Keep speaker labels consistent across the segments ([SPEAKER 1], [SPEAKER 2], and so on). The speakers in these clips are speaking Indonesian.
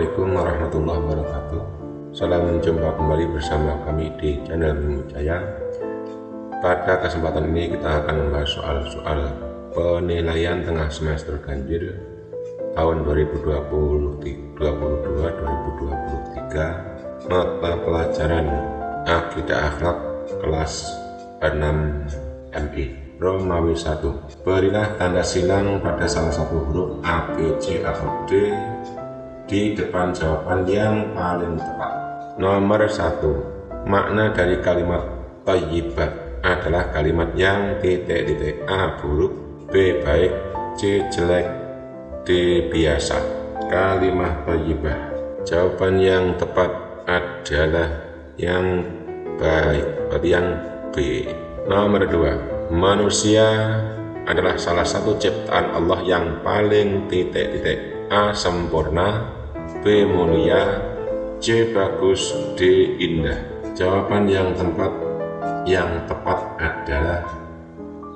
[SPEAKER 1] Assalamualaikum warahmatullahi wabarakatuh. Salam jumpa kembali bersama kami di channel Mimu Jaya. Pada kesempatan ini kita akan membahas soal-soal penilaian tengah semester ganjil tahun 2022-2023 mata pelajaran Akidah Akhlak kelas 6 MI. Romawi 1. Berilah tanda silang pada salah satu huruf A, B, C, atau D di depan jawaban yang paling tepat. Nomor 1. Makna dari kalimat thayyibah adalah kalimat yang titik-titik. A buruk, B baik, C jelek, D biasa. Kalimat thayyibah. Jawaban yang tepat adalah yang baik, berarti yang B. Nomor 2. Manusia adalah salah satu ciptaan Allah yang paling titik-titik. A sempurna, B mulia, C bagus, D indah. Jawaban yang tepat adalah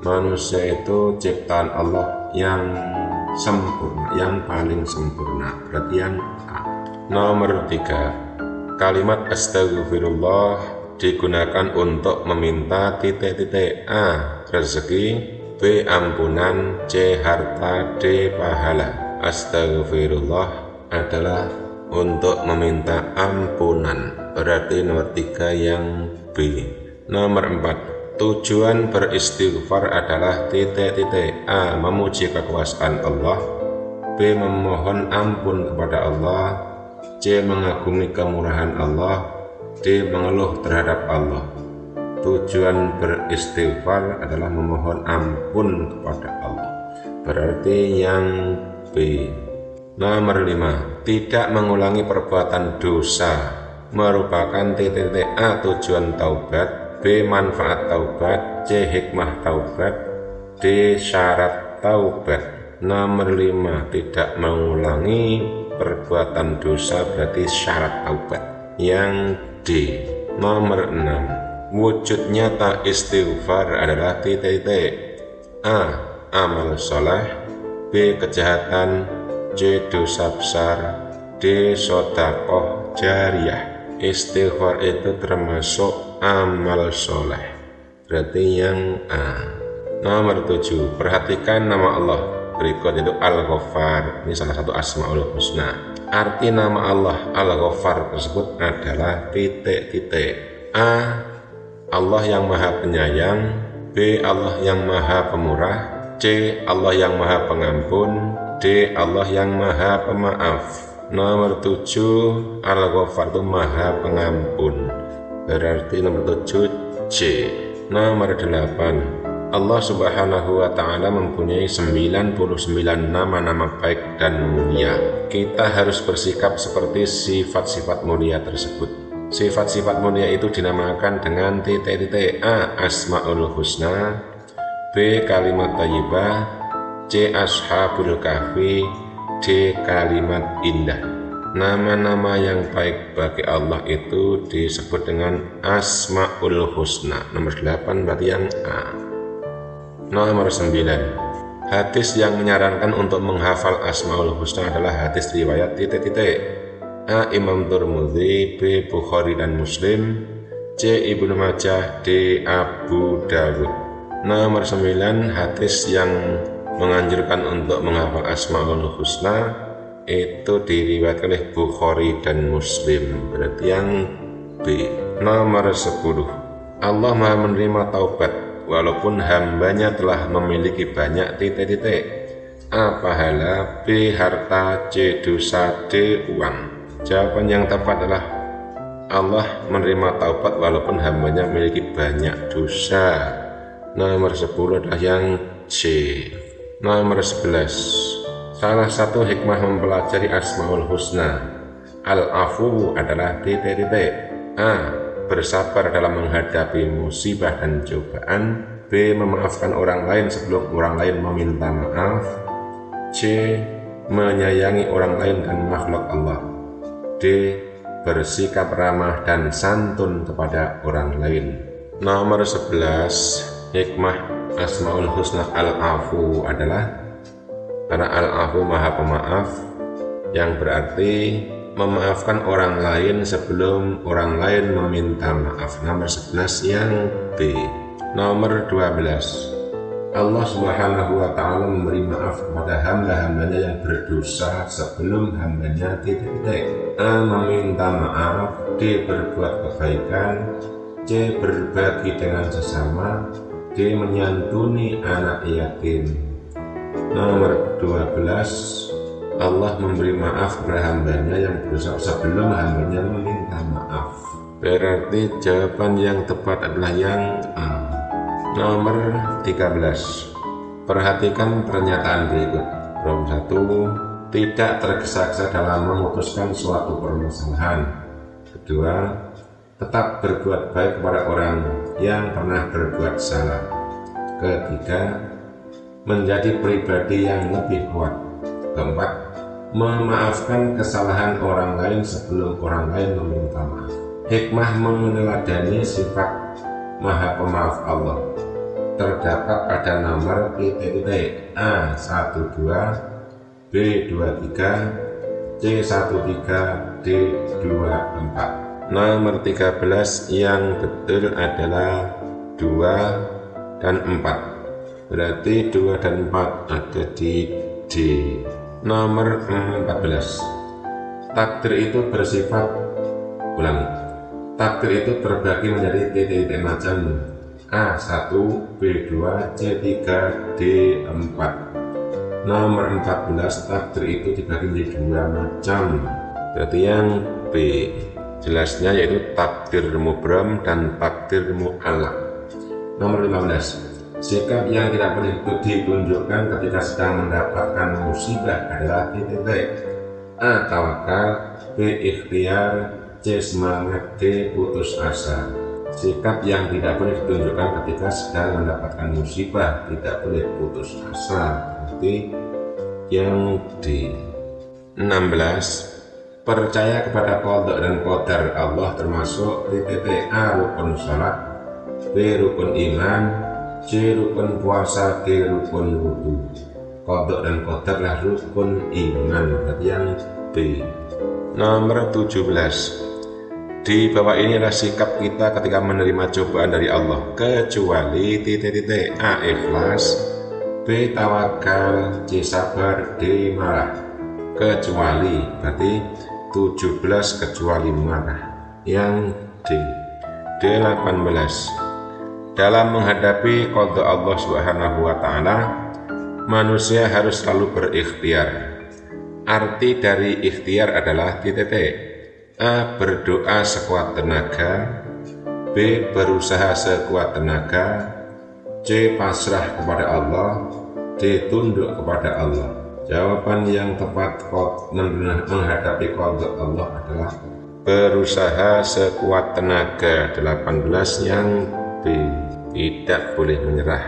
[SPEAKER 1] manusia itu ciptaan Allah yang sempurna, yang paling sempurna, berarti yang A. Nomor 3. Kalimat astaghfirullah digunakan untuk meminta titik-titik. A rezeki, B ampunan, C harta, D pahala. Astaghfirullah adalah untuk meminta ampunan, berarti nomor 3 yang B. Nomor 4. Tujuan beristighfar adalah titik-titik. A memuji kekuasaan Allah, B memohon ampun kepada Allah, C mengagumi kemurahan Allah, D mengeluh terhadap Allah. Tujuan beristighfar adalah memohon ampun kepada Allah, berarti yang B. Nomor 5. Tidak mengulangi perbuatan dosa merupakan titik-titik. A tujuan taubat, B manfaat taubat, C hikmah taubat, D syarat taubat. Nomor 5. Tidak mengulangi perbuatan dosa berarti syarat taubat, yang D. Nomor 6. Wujud nyata istighfar adalah titik-titik. A amal soleh, B kejahatan, C dosa besar, D sodakoh jariyah. Istighfar itu termasuk amal soleh, berarti yang A. Nomor 7. Perhatikan nama Allah berikut, yaitu Al-Ghaffar. Ini salah satu Asmaul Husna. Arti nama Allah Al-Ghaffar tersebut adalah titik-titik. A Allah yang maha penyayang, B Allah yang maha pemurah, C Allah yang maha pengampun, D Allah yang maha pemaaf. Nomor 7. Al-Ghaffar itu maha pengampun, berarti nomor 7 C. Nomor 8. Allah subhanahu wa ta'ala mempunyai 99 nama-nama baik dan mulia. Kita harus bersikap seperti sifat-sifat mulia tersebut. Sifat-sifat mulia itu dinamakan dengan titik-titik. A asmaul husna, B kalimat thayyibah, C ashabul kahfi, D kalimat indah. Nama-nama yang baik bagi Allah itu disebut dengan asmaul husna. Nomor 8 berarti yang A. Nomor 9. Hadis yang menyarankan untuk menghafal asmaul husna adalah hadis riwayat titik-titik. A Imam Tirmidzi, B Bukhari dan Muslim, C Ibnu Majah, D Abu Dawud. Nomor 9. Hadis yang menganjurkan untuk menghafal asmaul husna itu diriwayatkan oleh Bukhari dan Muslim, berarti yang B. Nomor 10. Allah Maha menerima taubat walaupun hambanya telah memiliki banyak titik-titik. A pahala, B harta, C dosa, D uang. Jawaban yang tepat adalah Allah menerima taubat walaupun hambanya memiliki banyak dosa. Nomor 10 adalah yang C. Nomor 11. Salah satu hikmah mempelajari Asmaul Husna Al-Afu adalah titik-titik. A bersabar dalam menghadapi musibah dan cobaan, B memaafkan orang lain sebelum orang lain meminta maaf, C menyayangi orang lain dan makhluk Allah, D bersikap ramah dan santun kepada orang lain. Nomor 11. Hikmah Asmaul Husna Al-Afu adalah karena Al-Afu maha pemaaf, yang berarti memaafkan orang lain sebelum orang lain meminta maaf. Nomor 11 yang B. Nomor 12, Allah Subhanahu wa Ta'ala memberi maaf kepada hamba-hambanya yang berdosa sebelum hambanya A. Meminta maaf, D. Berbuat kebaikan, C. Berbagi dengan sesama, D. Menyantuni anak yatim. Nomor 12, Allah memberi maaf kepada hambanya yang berdosa sebelum hambanya meminta maaf. Berarti jawaban yang tepat adalah yang A. Nomor 13, perhatikan pernyataan berikut. Nomor 1, tidak tergesa-gesa dalam memutuskan suatu permasalahan. Kedua, tetap berbuat baik kepada orang yang pernah berbuat salah. Ketiga, menjadi pribadi yang lebih kuat. Keempat, memaafkan kesalahan orang lain sebelum orang lain meminta maaf. Hikmah meneladani sifat Maha Pemaaf Allah terdapat pada nomor A 12, B 23, C 13, D 24. Nomor 13 yang betul adalah 2 dan 4. Berarti 2 dan 4 ada di D. Nomor 14, takdir itu bersifat, ulangi, takdir itu terbagi menjadi titik-titik macam A1, B2, C3, D4. Nomor 14, takdir itu dibagi menjadi 2 macam. Berarti yang B. Jelasnya yaitu takdir mubram dan takdir mu'allaq. Nomor 15, sikap yang tidak boleh ditunjukkan ketika sedang mendapatkan musibah adalah titik. A. Tawakal, B. Ikhtiar, C. Semangat, D. Putus asa. Sikap yang tidak boleh ditunjukkan ketika sedang mendapatkan musibah, tidak boleh putus asa. Berarti yang D. 16, percaya kepada qada dan qadar Allah termasuk A. Rukun salat, B. Rukun iman, C. Rukun puasa, D. Rukun wudu. Qada dan qadar adalah rukun iman. Berarti yang B. Nomor 17, di bawah ini adalah sikap kita ketika menerima cobaan dari Allah, kecuali A. Ikhlas, B. Tawakal, C. Sabar, D. Marah. Kecuali, berarti 17 kecuali marah. Yang D. 18, dalam menghadapi qada Allah Subhanahu wa Ta'ala, manusia harus selalu berikhtiar. Arti dari ikhtiar adalah A. Berdoa sekuat tenaga, B. Berusaha sekuat tenaga, C. Pasrah kepada Allah, D. Tunduk kepada Allah. Jawaban yang tepat menghadapi qada Allah adalah berusaha sekuat tenaga. 18 yang B. Tidak boleh menyerah.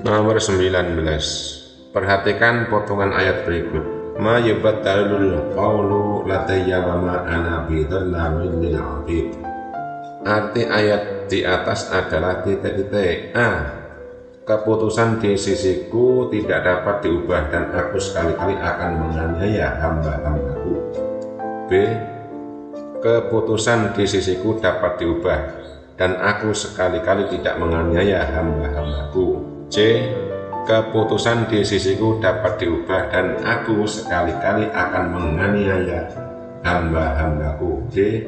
[SPEAKER 1] Nomor 19, perhatikan potongan ayat berikut. Ma yubaddalul qawlu ladayya wa ma ana bidzallamin lil 'abid. Arti ayat di atas adalah A. Keputusan di sisiku tidak dapat diubah dan aku sekali-kali akan menganiaya hamba-hambaku. B. Keputusan di sisiku dapat diubah dan aku sekali-kali tidak menganiaya hamba-hambaku. C. Keputusan di sisiku dapat diubah dan aku sekali-kali akan menganiaya hamba-hambaku. D.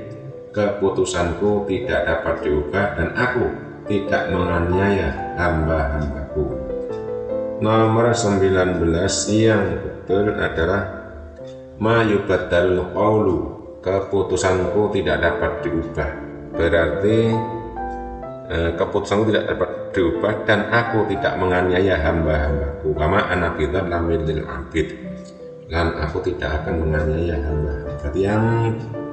[SPEAKER 1] Keputusanku tidak dapat diubah dan aku tidak menganiaya hamba-hambaku. Nomor 19 yang betul adalah ma yubaddalul qawlu, keputusanku tidak dapat diubah. Berarti keputusanku tidak dapat diubah dan aku tidak menganiaya hamba-hambaku. Kama ana bidzallamin lil 'abid, dan aku tidak akan menganiaya hamba. Berarti yang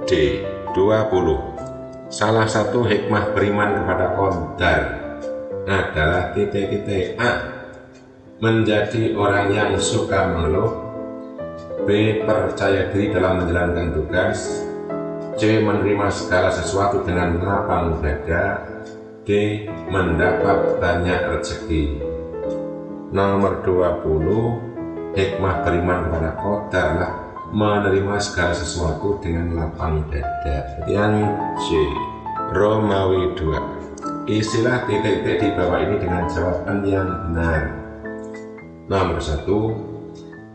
[SPEAKER 1] D. 20, salah satu hikmah beriman kepada qadar adalah A. Menjadi orang yang suka mengeluh, B. Percaya diri dalam menjalankan tugas, C. Menerima segala sesuatu dengan lapang dada, D. Mendapat banyak rezeki. Nomor 20, hikmah beriman kepada qadar menerima segala sesuatu dengan lapang dada. Yang C. Romawi 2. Isilah titik-titik di bawah ini dengan jawaban yang benar. Nomor 1.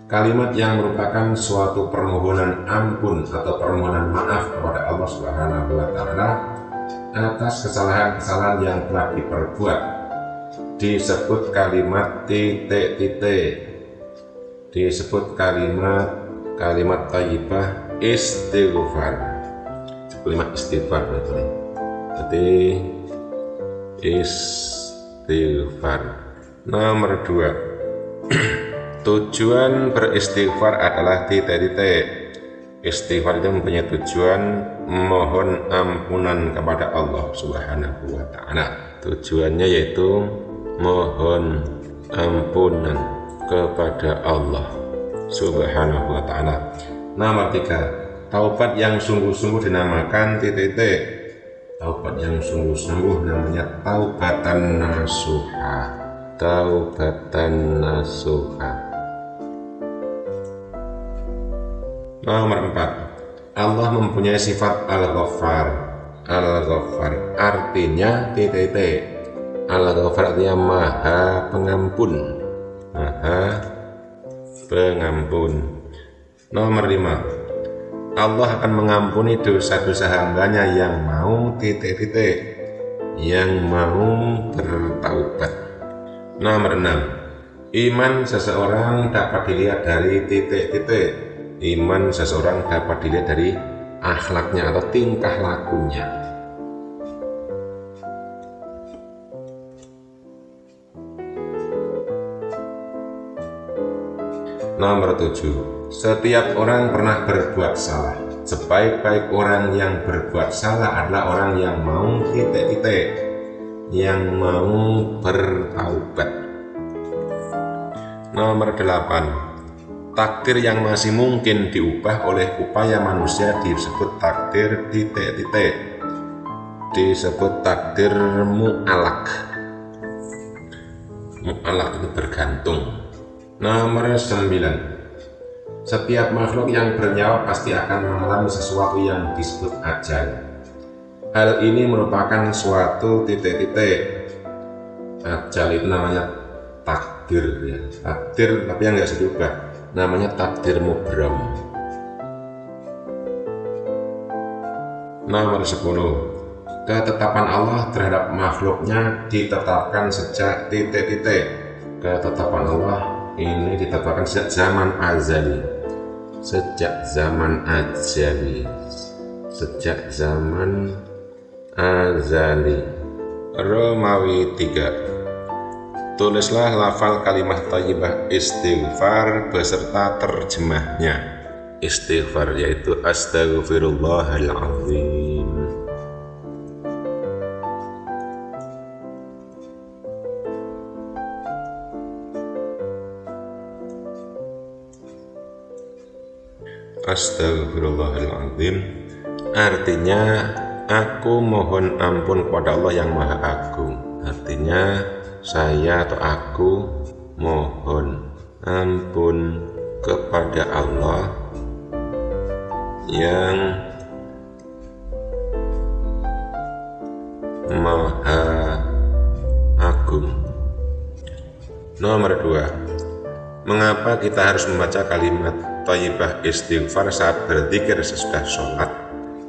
[SPEAKER 1] Kalimat yang merupakan suatu permohonan ampun atau permohonan maaf kepada Allah Subhanahu wa Ta'ala atas kesalahan-kesalahan yang telah diperbuat disebut kalimat titik-titik. Disebut kalimat thayyibah istighfar. Kalimat istighfar berarti. Jadi istighfar. Nomor 2. Tujuan beristighfar adalah titik-titik. Istighfar itu mempunyai tujuan mohon ampunan kepada Allah Subhanahu wa Ta'ala. Tujuannya yaitu mohon ampunan kepada Allah Subhanahu wa Ta'ala. Nomor 3. Taubat yang sungguh-sungguh dinamakan titik-titik. Taubat yang sungguh-sungguh namanya taubatan nasuha. Taubatan nasuha. Nomor 4. Allah mempunyai sifat Al-Ghaffar. Al-Ghaffar artinya titik-titik. Al-Ghaffar artinya Maha Pengampun. Maha Pengampun. Nomor 5. Allah akan mengampuni dosa-dosa hambanya yang mau titik-titik, yang mau bertaubat. Nomor 6. Iman seseorang dapat dilihat dari titik-titik. Iman seseorang dapat dilihat dari akhlaknya atau tingkah lakunya. Nomor 7. Setiap orang pernah berbuat salah. Sebaik-baik orang yang berbuat salah adalah orang yang mau titik-titik, yang mau bertaubat. Nomor 8. Takdir yang masih mungkin diubah oleh upaya manusia disebut takdir titik-titik. Disebut takdir mu'alak. Mu'alak itu bergantung. Nomor 9. Setiap makhluk yang bernyawa pasti akan mengalami sesuatu yang disebut ajal. Hal ini merupakan suatu titik-titik. Ajal itu namanya takdir ya. Takdir tapi yang nggak bisa diubah. Namanya takdir mubram. Nomor 10. Ketetapan Allah terhadap makhluknya ditetapkan sejak titik-titik. Ketetapan Allah ini ditetapkan sejak zaman azali. Sejak zaman azali. Sejak zaman azali. Romawi 3. Tulislah lafal kalimat thayyibah istighfar beserta terjemahnya. Istighfar yaitu astaghfirullahaladzim. Astaghfirullahaladzim artinya aku mohon ampun kepada Allah yang Maha Agung. Artinya saya atau aku mohon ampun kepada Allah yang Maha Agung. Nomor 2. Mengapa kita harus membaca kalimat thayyibah istighfar saat berzikir sesudah sholat?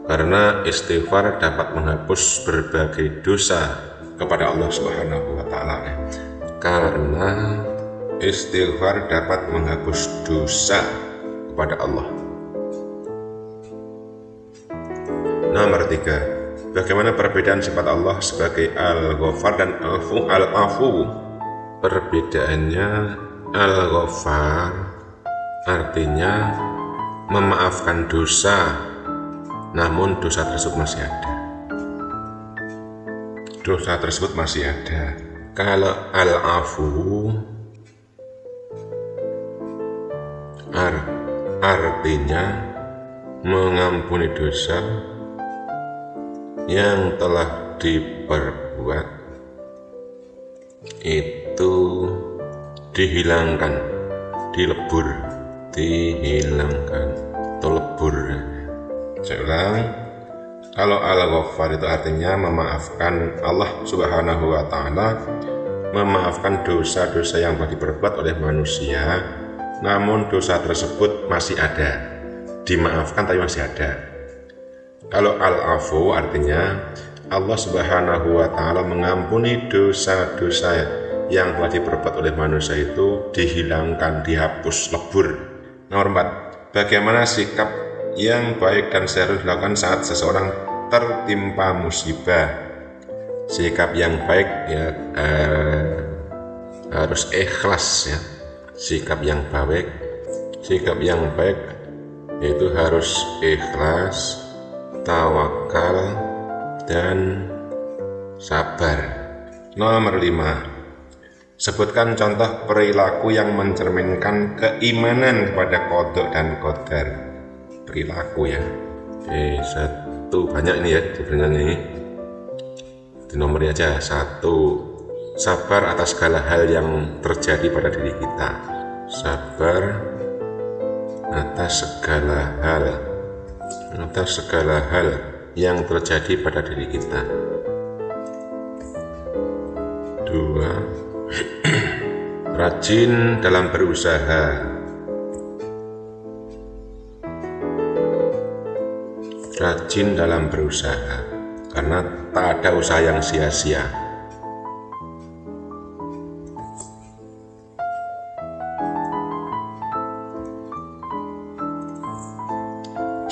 [SPEAKER 1] Karena istighfar dapat menghapus berbagai dosa kepada Allah Subhanahu wa Ta'ala. Karena istighfar dapat menghapus dosa kepada Allah. Nomor 3. Bagaimana perbedaan sifat Allah sebagai Al-Ghaffar dan Al-Afu? Perbedaannya, Al-Ghaffar artinya memaafkan dosa, namun dosa tersebut masih ada. Dosa tersebut masih ada. Kalau Al-Afu artinya mengampuni dosa yang telah diperbuat itu dihilangkan, dilebur, dihilangkan. atau lebur. Saya ulang, kalau Al-Ghaffar itu artinya memaafkan. Allah Subhanahu wa Ta'ala memaafkan dosa-dosa yang telah diperbuat oleh manusia, namun dosa tersebut masih ada, dimaafkan tapi masih ada. Kalau Al-Afu artinya Allah Subhanahu wa Ta'ala mengampuni dosa-dosa yang telah diperbuat oleh manusia itu, dihilangkan, dihapus, lebur. Nomor 4, bagaimana sikap yang baik dan serius dilakukan saat seseorang tertimpa musibah? Sikap yang baik ya harus ikhlas ya. Sikap yang baik itu harus ikhlas, tawakal, dan sabar. Nomor 5, sebutkan contoh perilaku yang mencerminkan keimanan kepada qada dan qadar. Perilaku ya. Satu banyak ini ya sebenarnya ini. Di nomor aja. 1, sabar atas segala hal yang terjadi pada diri kita. Sabar atas segala hal yang terjadi pada diri kita. 2, rajin dalam berusaha. Karena tak ada usaha yang sia-sia.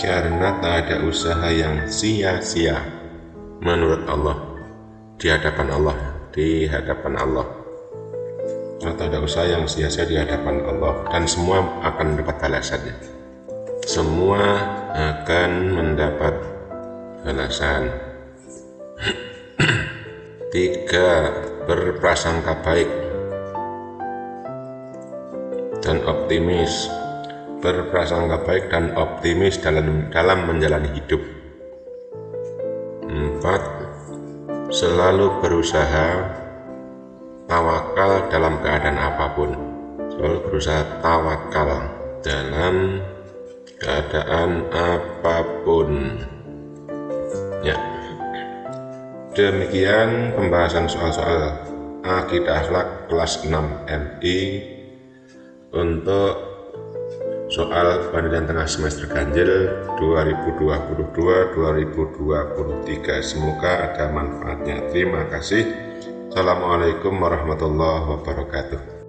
[SPEAKER 1] Karena tak ada usaha yang sia-sia menurut Allah, di hadapan Allah. Karena tak ada usaha yang sia-sia di hadapan Allah, dan semua akan mendapat balasannya. Semua akan mendapat balasan. 3, berprasangka baik dan optimis. Dalam menjalani hidup. 4, selalu berusaha tawakal dalam keadaan apapun. Ya. Demikian pembahasan soal-soal akidah akhlak kelas 6 MI untuk soal penilaian tengah semester ganjil 2022-2023. Semoga ada manfaatnya. Terima kasih. Assalamualaikum warahmatullahi wabarakatuh.